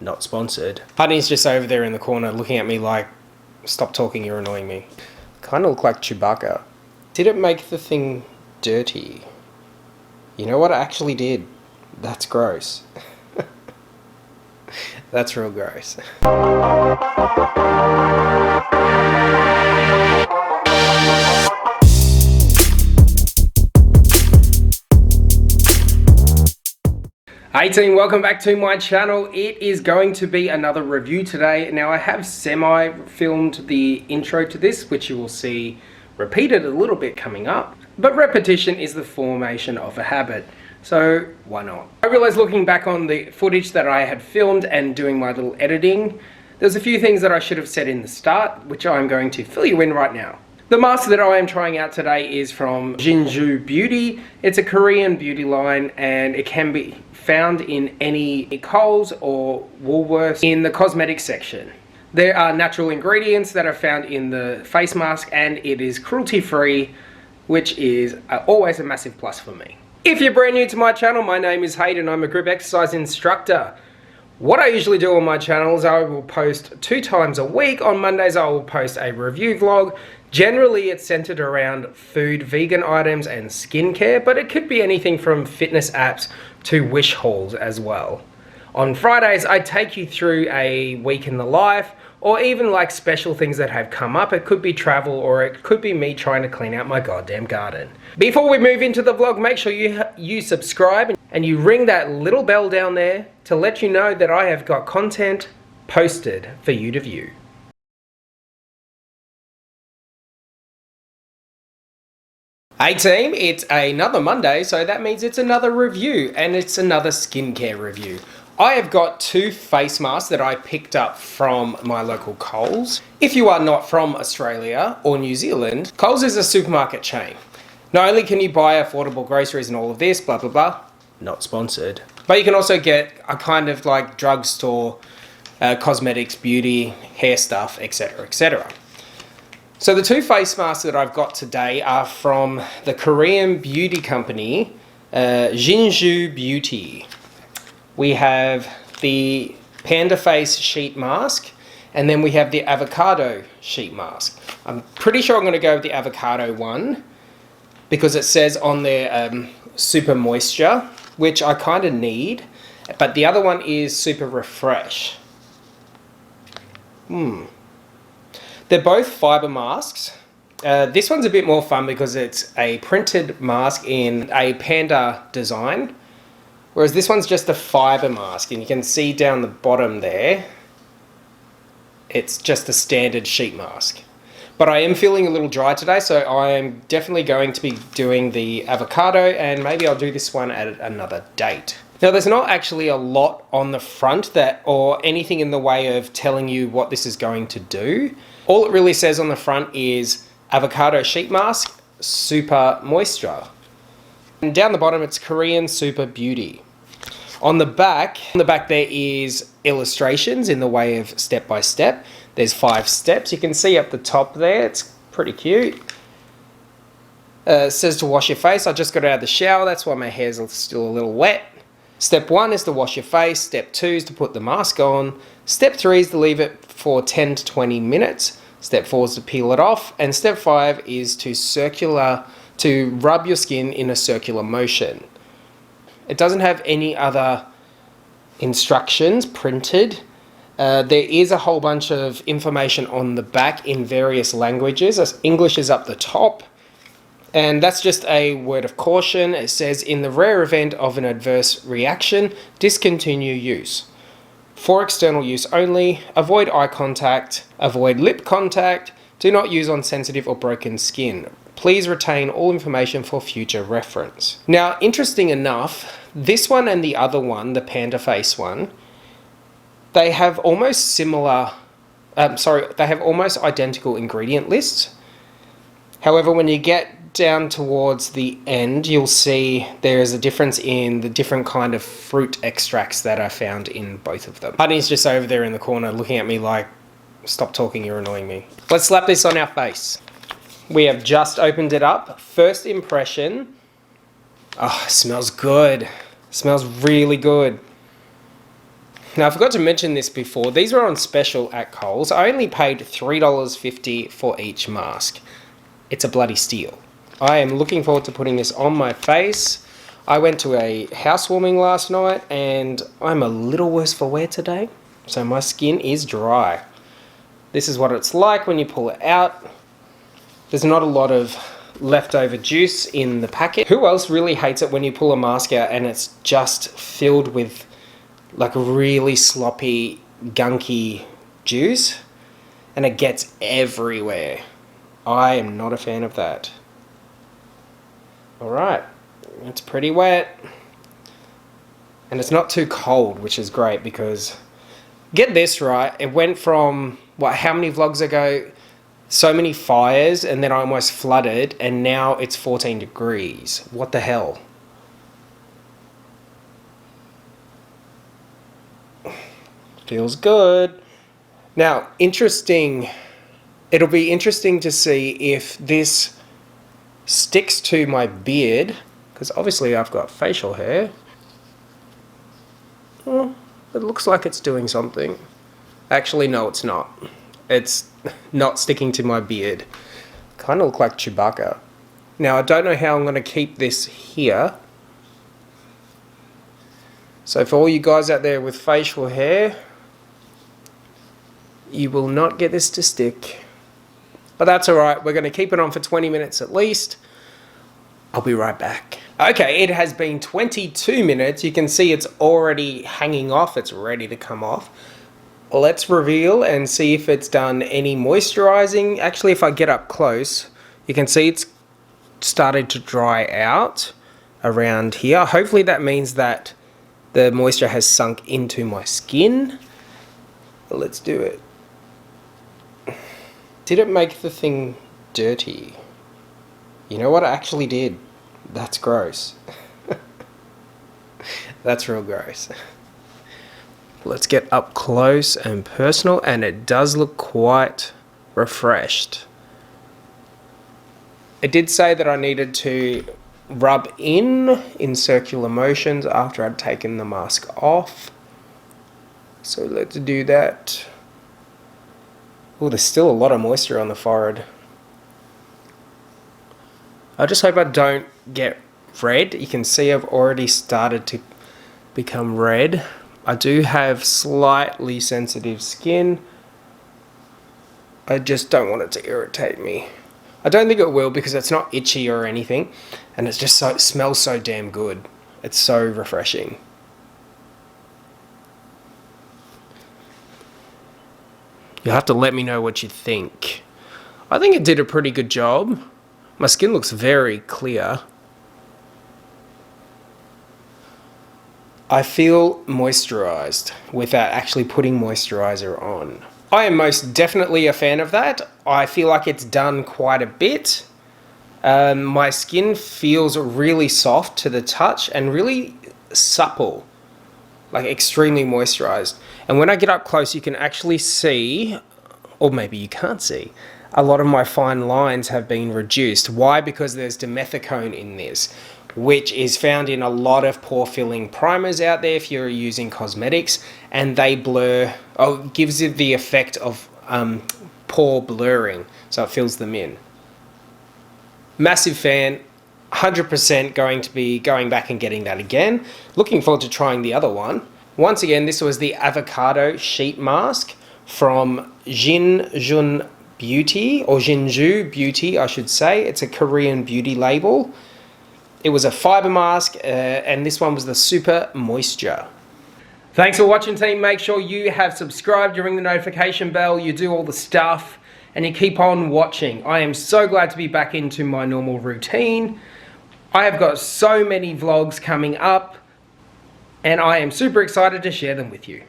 Not sponsored. Honey's just over there in the corner looking at me like, stop talking, you're annoying me. Kind of look like Chewbacca. Did it make the thing dirty? You know what, I actually did. That's gross. That's real gross. Hey team, welcome back to my channel. It is going to be another review today. Now I have semi-filmed the intro to this, which you will see repeated a little bit coming up. But repetition is the formation of a habit, so why not? I realized looking back on the footage that I had filmed and doing my little editing, there's a few things that I should have said in the start, which I'm going to fill you in right now. The mask that I am trying out today is from JinJu Beauty. It's a Korean beauty line and it can be found in any Kohl's or Woolworths in the cosmetics section. There are natural ingredients that are found in the face mask and it is cruelty-free, which is always a massive plus for me. If you're brand new to my channel, my name is Hayden. I'm a group exercise instructor. What I usually do on my channel is I will post 2 times a week. On Mondays I will post a review vlog. Generally it's centered around food, vegan items and skincare, but it could be anything from fitness apps to wish hauls as well. On Fridays I take you through a week in the life, or even like special things that have come up. It could be travel or it could be me trying to clean out my goddamn garden. Before we move into the vlog, make sure you subscribe and you ring that little bell down there to let you know that I have got content posted for you to view. Hey team, it's another Monday, so that means it's another review, and it's another skincare review. I have got 2 face masks that I picked up from my local Kohl's. If you are not from Australia or New Zealand, Kohl's is a supermarket chain. Not only can you buy affordable groceries and all of this, blah blah blah, not sponsored, but you can also get a kind of like drugstore, cosmetics, beauty, hair stuff, etc, etc. So the 2 face masks that I've got today are from the Korean beauty company, JinJu Beauty. We have the Panda Face sheet mask, and then we have the avocado sheet mask. I'm pretty sure I'm going to go with the avocado one, because it says on there Super Moisture, which I kind of need, but the other one is Super Refresh. They're both fibre masks. This one's a bit more fun because it's a printed mask in a panda design, whereas this one's just a fibre mask, and you can see down the bottom there, it's just a standard sheet mask. But I am feeling a little dry today, so I am definitely going to be doing the avocado, and maybe I'll do this one at another date. Now there's not actually a lot on the front or anything in the way of telling you what this is going to do. All it really says on the front is avocado sheet mask, Super Moisture. And down the bottom it's Korean Super Beauty. On the back there is illustrations in the way of step by step. There's 5 steps. You can see up the top there, it's pretty cute. It says to wash your face. I just got out of the shower, that's why my hair's still a little wet. Step 1 is to wash your face. Step 2 is to put the mask on. Step 3 is to leave it for 10 to 20 minutes. Step 4 is to peel it off. And step 5 is to rub your skin in a circular motion. It doesn't have any other instructions printed. There is a whole bunch of information on the back in various languages. English is up the top. And that's just a word of caution. It says, in the rare event of an adverse reaction, discontinue use. For external use only, avoid eye contact, avoid lip contact, do not use on sensitive or broken skin. Please retain all information for future reference. Now, interesting enough, this one and the other one, the Panda Face one, they have almost almost identical ingredient lists. However, when you get down towards the end, you'll see there is a difference in the different kind of fruit extracts that are found in both of them. Honey's just over there in the corner looking at me like, stop talking, you're annoying me. Let's slap this on our face. We have just opened it up. First impression, oh, it smells good. It smells really good. Now, I forgot to mention this before. These were on special at Coles. I only paid $3.50 for each mask. It's a bloody steal. I am looking forward to putting this on my face. I went to a housewarming last night and I'm a little worse for wear today. So my skin is dry. This is what it's like when you pull it out. There's not a lot of leftover juice in the packet. Who else really hates it when you pull a mask out and it's just filled with like really sloppy, gunky juice and it gets everywhere? I am not a fan of that. Alright, it's pretty wet and it's not too cold, which is great because get this right, it went from what, how many vlogs ago, so many fires and then I almost flooded and now it's 14 degrees. What the hell? Feels good. Now, it'll be interesting to see if this sticks to my beard, because obviously I've got facial hair. Oh, it looks like it's doing something. Actually, no, it's not. It's not sticking to my beard. Kind of look like Chewbacca. Now, I don't know how I'm going to keep this here. So for all you guys out there with facial hair, you will not get this to stick. But that's alright, we're going to keep it on for 20 minutes at least. I'll be right back. Okay, it has been 22 minutes. You can see it's already hanging off. It's ready to come off. Let's reveal and see if it's done any moisturizing. Actually, if I get up close, you can see it's started to dry out around here. Hopefully that means that the moisture has sunk into my skin. Let's do it. Did it make the thing dirty? You know what? I actually did. That's gross. That's real gross. Let's get up close and personal, and it does look quite refreshed. It did say that I needed to rub in circular motions after I'd taken the mask off. So let's do that. Oh, there's still a lot of moisture on the forehead. I just hope I don't get red. You can see I've already started to become red. I do have slightly sensitive skin. I just don't want it to irritate me. I don't think it will because it's not itchy or anything, and it's just it smells so damn good. It's so refreshing. You'll have to let me know what you think. I think it did a pretty good job. My skin looks very clear. I feel moisturized without actually putting moisturizer on. I am most definitely a fan of that. I feel like it's done quite a bit. My skin feels really soft to the touch and really supple, like extremely moisturized. And when I get up close, you can actually see, or maybe you can't see, a lot of my fine lines have been reduced. Why? Because there's dimethicone in this, which is found in a lot of pore filling primers out there if you're using cosmetics, and they blur, gives it the effect of pore blurring, so it fills them in. Massive fan, 100% going to be going back and getting that again. Looking forward to trying the other one. Once again, this was the avocado sheet mask from JinJu Beauty, or JinJu Beauty, I should say. It's a Korean beauty label. It was a fiber mask, and this one was the Super Moisture. Thanks for watching, team. Make sure you have subscribed, you ring the notification bell, you do all the stuff, and you keep on watching. I am so glad to be back into my normal routine. I have got so many vlogs coming up, and I am super excited to share them with you.